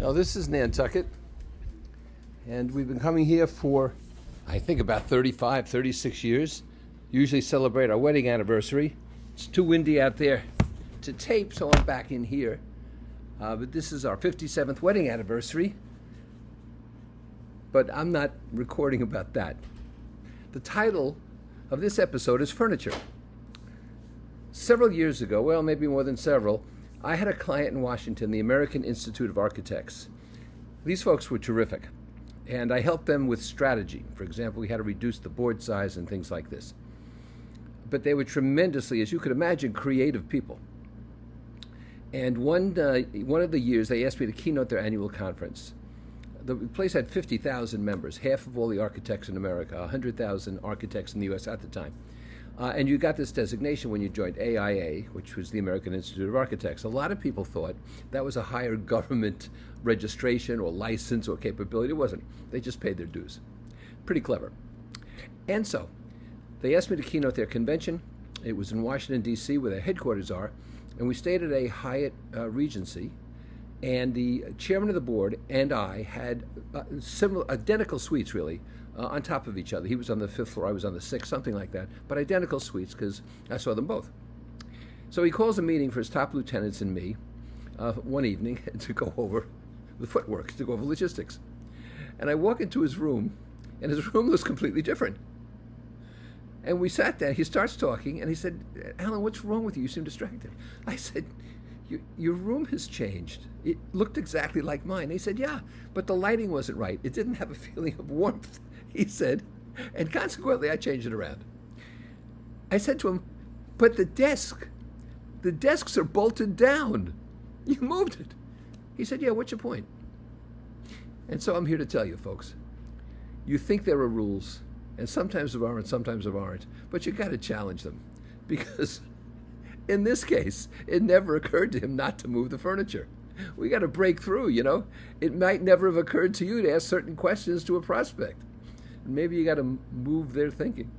Now, this is Nantucket, and we've been coming here for, I think, about 35, 36 years. Usually celebrate our wedding anniversary. It's too windy out there to tape, so I'm back in here. But this is our 57th wedding anniversary, but I'm not recording about that. The title of this episode is Furniture. Several years ago, well, maybe more than several, I had a client in Washington, the American Institute of Architects. These folks were terrific, and I helped them with strategy. For example, we had to reduce the board size and things like this. But they were tremendously, as you could imagine, creative people. And one of the years, they asked me to keynote their annual conference. The place had 50,000 members, half of all the architects in America, 100,000 architects in the U.S. at the time. And you got this designation when you joined AIA, which was the American Institute of Architects. A lot of people thought that was a higher government registration or license or capability. It wasn't. They just paid their dues. Pretty clever. And so they asked me to keynote their convention. It was in Washington, D.C., where their headquarters are. And we stayed at a Hyatt Regency. And the chairman of the board and I had identical suites, really, on top of each other. He was on the 5th floor, I was on the 6th, something like that, but identical suites because I saw them both. So he calls a meeting for his top lieutenants and me one evening to go over the footwork, to go over logistics. And I walk into his room, and his room was completely different. And we sat there, he starts talking, and he said, "Alan, what's wrong with you? You seem distracted." I said, Your room has changed. It looked exactly like mine." He said, "Yeah, but the lighting wasn't right. It didn't have a feeling of warmth," he said, "and consequently I changed it around." I said to him, "But the desks are bolted down. You moved it." He said, "Yeah, what's your point?" And so I'm here to tell you, folks, you think there are rules, and sometimes there are and sometimes there aren't, but you got to challenge them, because in this case, it never occurred to him not to move the furniture. We got to break through, you know. It might never have occurred to you to ask certain questions to a prospect. Maybe you got to move their thinking.